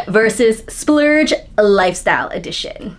versus Splurge Lifestyle Edition.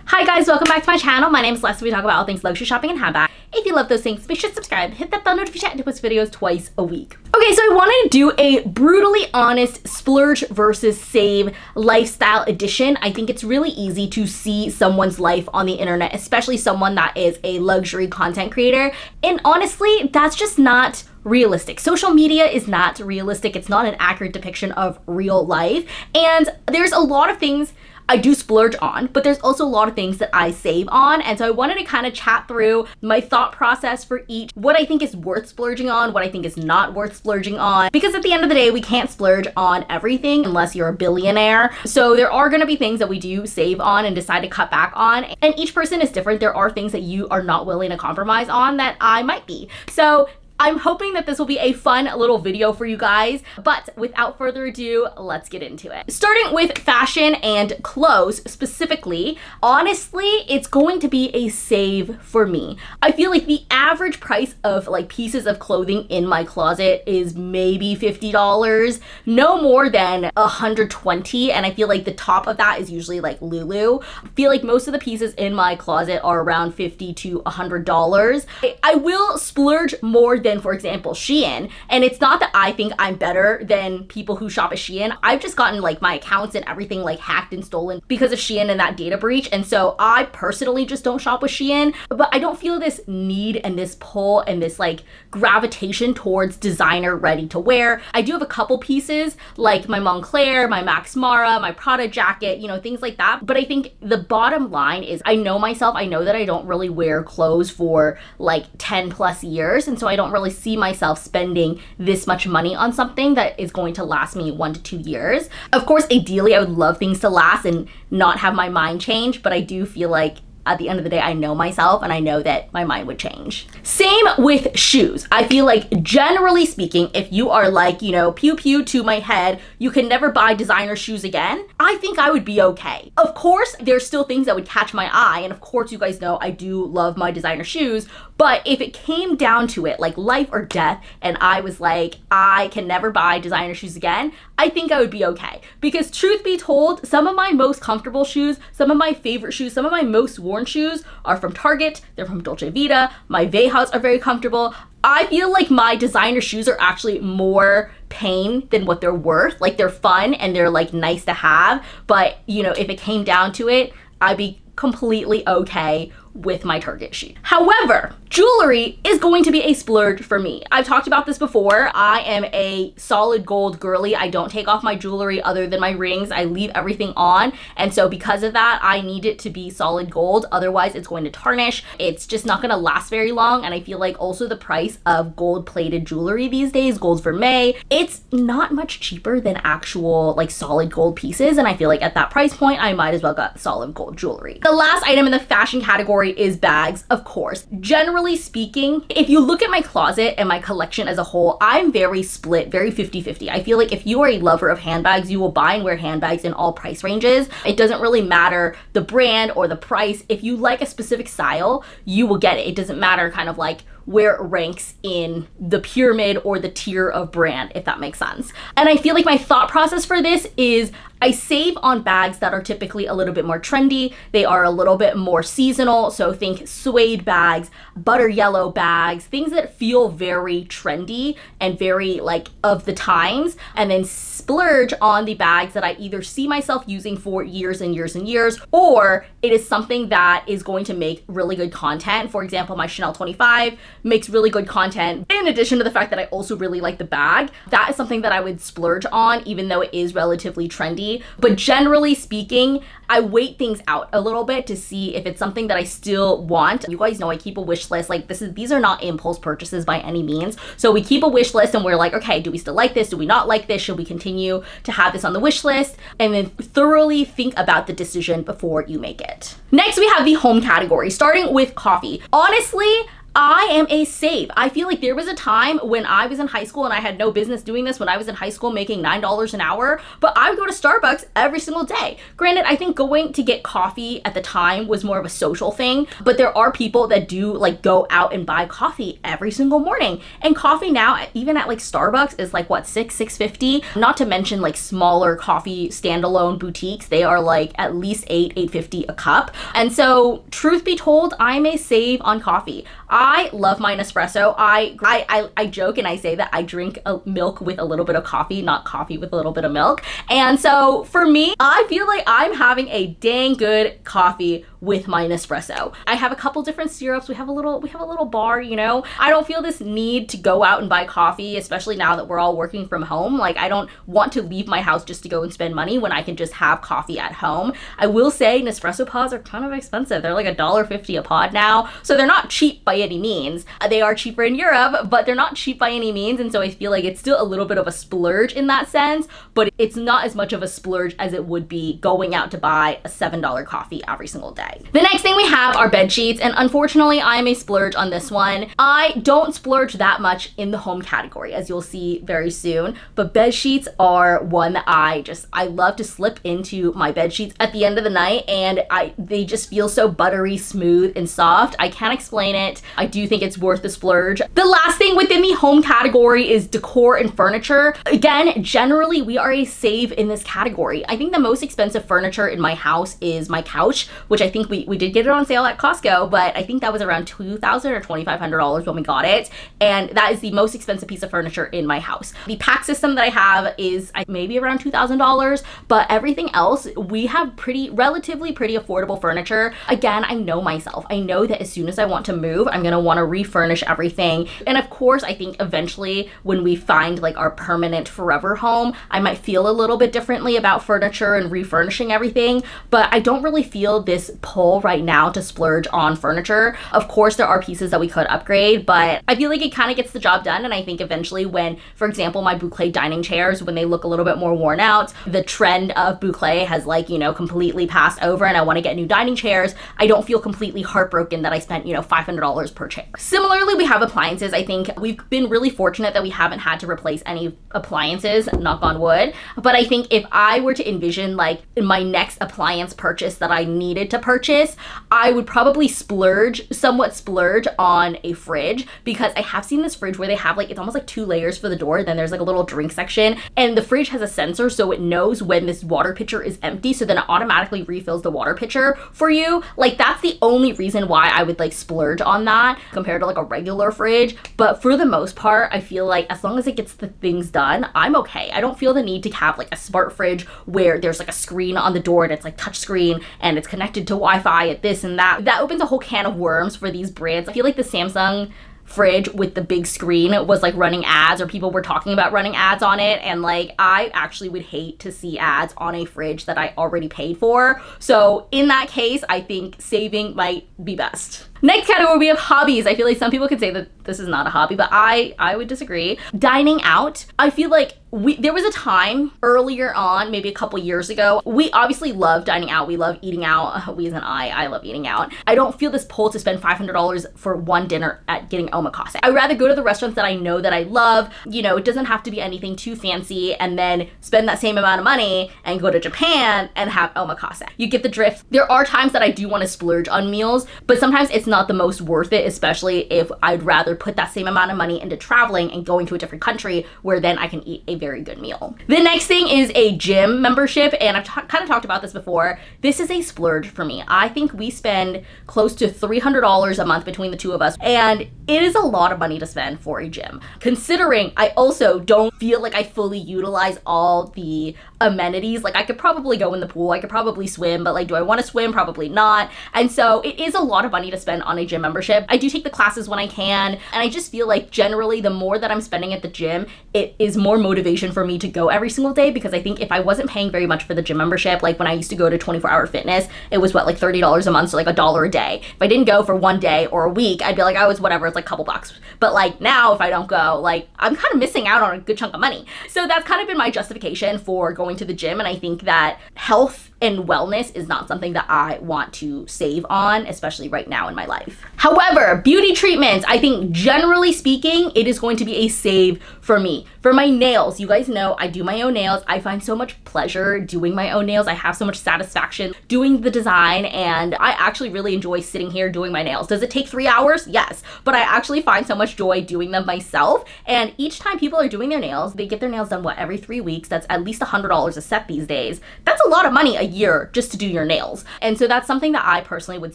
Hi guys, welcome back to my channel. My name is Celesta. We talk about all things luxury shopping and handbag. If you love those things, be sure to subscribe, hit that bell notification to post videos twice a week. Okay, so I wanted to do a brutally honest splurge versus save lifestyle edition. I think it's really easy to see someone's life on the internet, especially someone that is a luxury content creator. And honestly, that's just not realistic. Social media is not realistic. It's not an accurate depiction of real life. And there's a lot of things I do splurge on, but there's also a lot of things that I save on. And so I wanted to kind of chat through my thought process for each, what I think is worth splurging on, what I think is not worth splurging on. Because at the end of the day, we can't splurge on everything unless you're a billionaire. So there are going to be things that we do save on and decide to cut back on. And each person is different. There are things that you are not willing to compromise on that I might be. So I'm hoping that this will be a fun little video for you guys, but without further ado, let's get into it. Starting with fashion and clothes specifically, honestly, it's going to be a save for me. I feel like the average price of like pieces of clothing in my closet is maybe $50, no more than $120, and I feel like the top of that is usually like Lulu. I feel like most of the pieces in my closet are around $50 to $100. I will splurge more than, for example, Shein. And it's not that I think I'm better than people who shop at Shein. I've just gotten like my accounts and everything like hacked and stolen because of Shein and that data breach. And so I personally just don't shop with Shein, but I don't feel this need and this pull and this like gravitation towards designer ready to wear. I do have a couple pieces like my Moncler, my Max Mara, my Prada jacket, you know, things like that. But I think the bottom line is I know myself. I know that I don't really wear clothes for like 10 plus years. And so I don't really see myself spending this much money on something that is going to last me 1 to 2 years. Of course, ideally, I would love things to last and not have my mind change, but I do feel like at the end of the day, I know myself and I know that my mind would change. Same with shoes. I feel like generally speaking, if you are like, you know, pew pew to my head, you can never buy designer shoes again, I think I would be okay. Of course, there's still things that would catch my eye. And of course, you guys know I do love my designer shoes. But if it came down to it, like life or death, and I was like, I can never buy designer shoes again, I think I would be okay. Because truth be told, some of my most comfortable shoes, some of my favorite shoes, some of my most worn shoes are from Target, they're from Dolce Vita, my Vejas are very comfortable. I feel like my designer shoes are actually more pain than what they're worth. Like they're fun and they're like nice to have, but you know, if it came down to it, I'd be completely okay with my Target shoe. However, jewelry is going to be a splurge for me. I've talked about this before. I am a solid gold girly. I don't take off my jewelry other than my rings. I leave everything on. And so because of that, I need it to be solid gold. Otherwise, it's going to tarnish. It's just not going to last very long. And I feel like also the price of gold plated jewelry these days, gold for May, it's not much cheaper than actual like solid gold pieces. And I feel like at that price point, I might as well get solid gold jewelry. The last item in the fashion category is bags, of course. Generally speaking, if you look at my closet and my collection as a whole, I'm very split, very 50-50. I feel like if you are a lover of handbags, you will buy and wear handbags in all price ranges. It doesn't really matter the brand or the price. If you like a specific style, you will get it. It doesn't matter kind of like where it ranks in the pyramid or the tier of brand, if that makes sense. And I feel like my thought process for this is I save on bags that are typically a little bit more trendy. They are a little bit more seasonal. So think suede bags, butter yellow bags, things that feel very trendy and very like of the times. And then splurge on the bags that I either see myself using for years and years and years, or it is something that is going to make really good content. For example, my Chanel 25 makes really good content. In addition to the fact that I also really like the bag, that is something that I would splurge on, even though it is relatively trendy. But generally speaking, I wait things out a little bit to see if it's something that I still want. You guys know I keep a wish list. Like these are not impulse purchases by any means. So we keep a wish list and we're like, okay, do we still like this? Do we not like this? Should we continue to have this on the wish list? And then thoroughly think about the decision before you make it. Next, we have the home category, starting with coffee. Honestly, I am a save. I feel like there was a time when I was in high school and I had no business doing this when I was in high school making $9 an hour, but I would go to Starbucks every single day. Granted, I think going to get coffee at the time was more of a social thing, but there are people that do like go out and buy coffee every single morning. And coffee now, even at like Starbucks, is like what, $6.50? Not to mention like smaller coffee standalone boutiques, they are like at least $8.50 a cup. And so truth be told, I'm a save on coffee. I love my Nespresso. I joke and I say that I drink milk with a little bit of coffee, not coffee with a little bit of milk. And so for me, I feel like I'm having a dang good coffee with my Nespresso. I have a couple different syrups. We have a little bar, you know. I don't feel this need to go out and buy coffee, especially now that we're all working from home. Like, I don't want to leave my house just to go and spend money when I can just have coffee at home. I will say Nespresso pods are kind of expensive. They're like $1.50 a pod now. So they're not cheap by any means. They are cheaper in Europe, but they're not cheap by any means. And so I feel like it's still a little bit of a splurge in that sense, but it's not as much of a splurge as it would be going out to buy a $7 coffee every single day. The next thing we have are bed sheets, and unfortunately I'm a splurge on this one. I don't splurge that much in the home category, as you'll see very soon, but bed sheets are one that I love to slip into my bed sheets at the end of the night, and they just feel so buttery, smooth, and soft. I can't explain it. I do think it's worth the splurge. The last thing within the home category is decor and furniture. Again, generally we are a save in this category. I think the most expensive furniture in my house is my couch, which I think we did get it on sale at Costco, but I think that was around $2,000 or $2,500 when we got it, and that is the most expensive piece of furniture in my house. The pack system that I have is maybe around $2,000, but everything else, we have relatively pretty affordable furniture. Again, I know myself. I know that as soon as I want to move, I'm gonna want to refurnish everything. And of course, I think eventually when we find like our permanent forever home, I might feel a little bit differently about furniture and refurnishing everything, but I don't really feel this pull right now to splurge on furniture. Of course, there are pieces that we could upgrade, but I feel like it kind of gets the job done. And I think eventually when, for example, my boucle dining chairs, when they look a little bit more worn out, the trend of boucle has like, you know, completely passed over and I want to get new dining chairs, I don't feel completely heartbroken that I spent, you know, $500 per chair. Similarly, we have appliances. I think we've been really fortunate that we haven't had to replace any appliances, knock on wood. But I think if I were to envision like my next appliance purchase that I needed to purchase, I would probably somewhat splurge on a fridge, because I have seen this fridge where they have like, it's almost like 2 layers for the door, then there's like a little drink section, and the fridge has a sensor so it knows when this water pitcher is empty, so then it automatically refills the water pitcher for you. Like, that's the only reason why I would like splurge on that compared to like a regular fridge. But for the most part, I feel like as long as it gets the things done, I'm okay. I don't feel the need to have like a smart fridge where there's like a screen on the door and it's like touch screen and it's connected to Wi-Fi at this and that. That opens a whole can of worms for these brands. I feel like the Samsung fridge with the big screen was like running ads, or people were talking about running ads on it, and like I actually would hate to see ads on a fridge that I already paid for. So in that case, I think saving might be best. Next category, we have hobbies. I feel like some people could say that this is not a hobby, but I would disagree. Dining out. I feel like there was a time earlier on, maybe a couple years ago, we obviously love dining out. We love eating out. We as an I love eating out. I don't feel this pull to spend $500 for one dinner at getting omakase. I'd rather go to the restaurants that I know that I love. You know, it doesn't have to be anything too fancy, and then spend that same amount of money and go to Japan and have omakase. You get the drift. There are times that I do want to splurge on meals, but sometimes it's not the most worth it, especially if I'd rather put that same amount of money into traveling and going to a different country where then I can eat a very good meal. The next thing is a gym membership, and I've kind of talked about this before. This is a splurge for me. I think we spend close to $300 a month between the two of us, and it is a lot of money to spend for a gym. Considering I also don't feel like I fully utilize all the amenities. Like, I could probably go in the pool, I could probably swim, but like, do I want to swim? Probably not. And so it is a lot of money to spend on a gym membership. I do take the classes when I can, and I just feel like generally the more that I'm spending at the gym, it is more motivation for me to go every single day, because I think if I wasn't paying very much for the gym membership, like when I used to go to 24-hour fitness, it was what, like $30 a month, so like $1 a day. If I didn't go for one day or a week, I'd be like, oh, it's whatever, it's like a couple bucks. But like now, if I don't go, like I'm kind of missing out on a good chunk of money. So that's kind of been my justification for going to the gym, and I think that health and wellness is not something that I want to save on, especially right now in my life. However, beauty treatments, I think generally speaking, it is going to be a save for me. For my nails, you guys know I do my own nails. I find so much pleasure doing my own nails. I have so much satisfaction doing the design, and I actually really enjoy sitting here doing my nails. Does it take 3 hours? Yes, but I actually find so much joy doing them myself. And each time people are doing their nails, they get their nails done, every 3 weeks? That's at least $100 a set these days. That's a lot of money a year just to do your nails. And so that's something that I personally would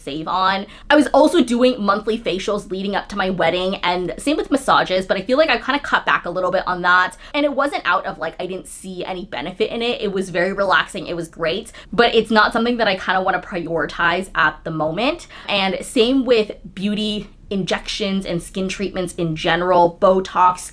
save on. I was also doing monthly facials leading up to my wedding, and same with massages, but I feel like I kind of cut back a little bit on that. And it wasn't out of I didn't see any benefit in it. It was very relaxing. It was great, but it's not something that I kind of want to prioritize at the moment. And same with beauty injections and skin treatments in general, Botox,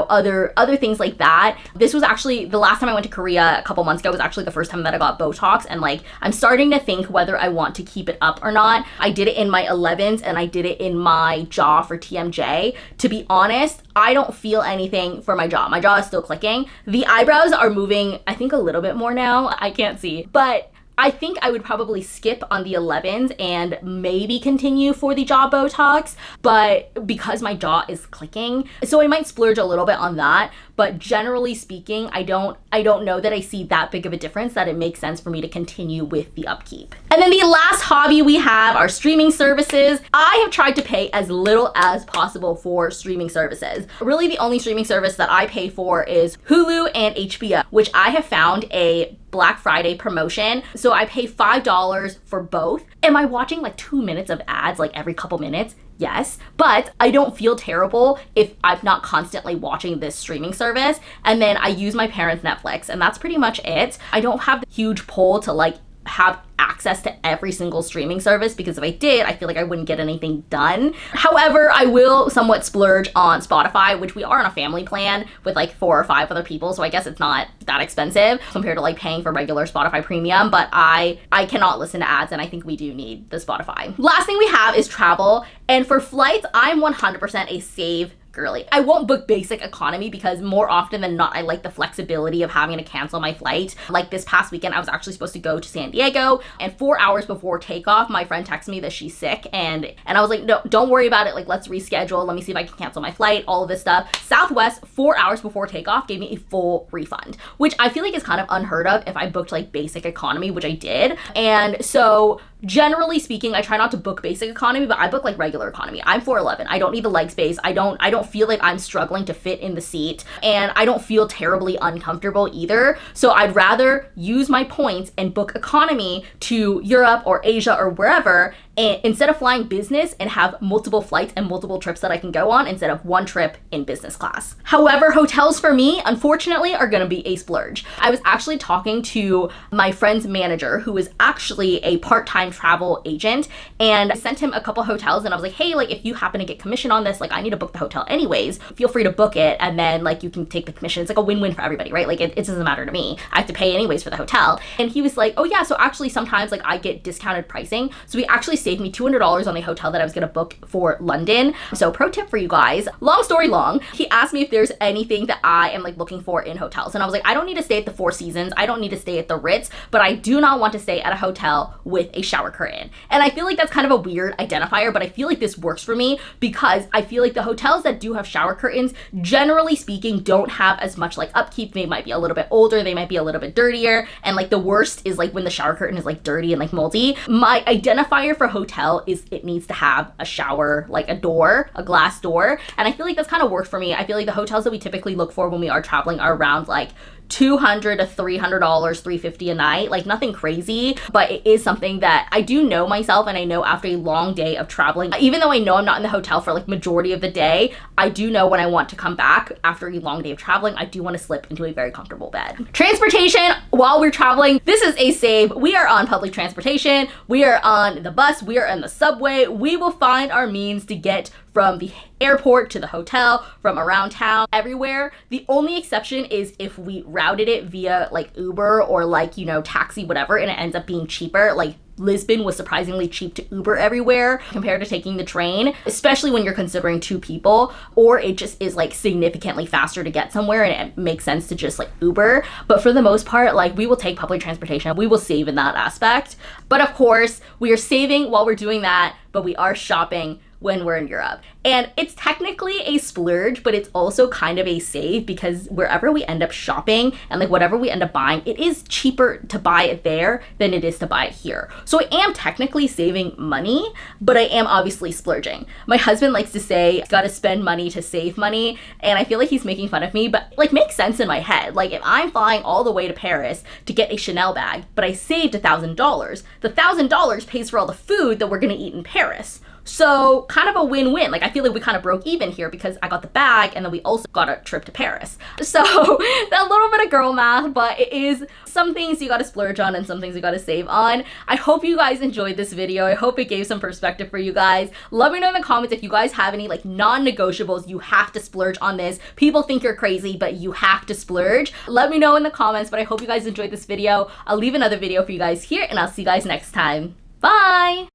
other things like that. This was actually the last time I went to Korea a couple months ago was actually the first time that I got Botox, and I'm starting to think whether I want to keep it up or not. I did it in my 11s and I did it in my jaw for TMJ. To be honest, I don't feel anything for my jaw. My jaw is still clicking. The eyebrows are moving, I think, a little bit more now. I can't see, but I think I would probably skip on the 11s and maybe continue for the jaw Botox, but because my jaw is clicking, so I might splurge a little bit on that. But generally speaking, I don't know that I see that big of a difference that it makes sense for me to continue with the upkeep. And then the last hobby we have are streaming services. I have tried to pay as little as possible for streaming services. Really, the only streaming service that I pay for is Hulu and HBO, which I have found a Black Friday promotion. So I pay $5 for both. Am I watching 2 minutes of ads every couple minutes? Yes, but I don't feel terrible if I'm not constantly watching this streaming service. And then I use my parents' Netflix, and that's pretty much it. I don't have the huge pull to have access to every single streaming service, because if I did, I feel like I wouldn't get anything done. However, I will somewhat splurge on Spotify, which we are on a family plan with 4 or 5 other people, so I guess it's not that expensive compared to paying for regular Spotify premium, but I cannot listen to ads, and I think we do need the Spotify. Last thing we have is travel, and for flights, I'm 100% a save girly. I won't book basic economy because more often than not, I like the flexibility of having to cancel my flight. This past weekend, I was actually supposed to go to San Diego, and 4 hours before takeoff, my friend texted me that she's sick, and I was like, no, don't worry about it. Let's reschedule. Let me see if I can cancel my flight, all of this stuff. Southwest, 4 hours before takeoff, gave me a full refund, which I feel like is kind of unheard of if I booked basic economy, which I did. And so generally speaking, I try not to book basic economy, but I book regular economy. I'm 4'11". I don't need the leg space. I don't feel like I'm struggling to fit in the seat, and I don't feel terribly uncomfortable either. So I'd rather use my points and book economy to Europe or Asia or wherever, and instead of flying business and have multiple flights and multiple trips that I can go on instead of one trip in business class. However, hotels for me, unfortunately, are gonna be a splurge. I was actually talking to my friend's manager, who is actually a part-time travel agent, and I sent him a couple hotels, and I was like, hey, if you happen to get commission on this, I need to book the hotel anyways, feel free to book it, and then you can take the commission. It's a win-win for everybody, right? It doesn't matter to me. I have to pay anyways for the hotel. And he was like, oh yeah, so actually sometimes I get discounted pricing. So he actually saved me $200 on a hotel that I was gonna book for London. So pro tip for you guys, long story long, he asked me if there's anything that I am looking for in hotels. And I was like, I don't need to stay at the Four Seasons. I don't need to stay at the Ritz, but I do not want to stay at a hotel with a shower curtain. And I feel like that's kind of a weird identifier, but I feel like this works for me because I feel like the hotels that do have shower curtains, generally speaking, don't have as much upkeep. They might be a little bit older, they might be a little bit dirtier, and the worst is when the shower curtain is dirty and moldy. My identifier for hotel is it needs to have a shower, a door, a glass door, and I feel like that's kind of worked for me. I feel like the hotels that we typically look for when we are traveling are around $200 to $300, $350 a night, nothing crazy, but it is something that I do know myself, and I know after a long day of traveling, even though I know I'm not in the hotel for majority of the day, I do know when I want to come back after a long day of traveling, I do want to slip into a very comfortable bed. Transportation while we're traveling, this is a save. We are on public transportation, we are on the bus, we are in the subway, we will find our means to get from the airport to the hotel, from around town, everywhere. The only exception is if we routed it via Uber or taxi, whatever, and it ends up being cheaper, Lisbon was surprisingly cheap to Uber everywhere compared to taking the train, especially when you're considering 2 people, or it just is like significantly faster to get somewhere and it makes sense to just like Uber. But for the most part, like we will take public transportation. We will save in that aspect. But of course, we are saving while we're doing that, but we are shopping when we're in Europe. And it's technically a splurge, but it's also kind of a save because wherever we end up shopping and like whatever we end up buying, it is cheaper to buy it there than it is to buy it here. So I am technically saving money, but I am obviously splurging. My husband likes to say, gotta spend money to save money. And I feel like he's making fun of me, but like makes sense in my head. Like if I'm flying all the way to Paris to get a Chanel bag, but I saved $1,000, the $1,000 pays for all the food that we're gonna eat in Paris. So kind of a win-win. Like I feel like we kind of broke even here because I got the bag and then we also got a trip to Paris. So a little bit of girl math, but it is some things you gotta splurge on and some things you gotta save on. I hope you guys enjoyed this video. I hope it gave some perspective for you guys. Let me know in the comments if you guys have any like non-negotiables you have to splurge on this. People think you're crazy, but you have to splurge. Let me know in the comments, but I hope you guys enjoyed this video. I'll leave another video for you guys here and I'll see you guys next time. Bye!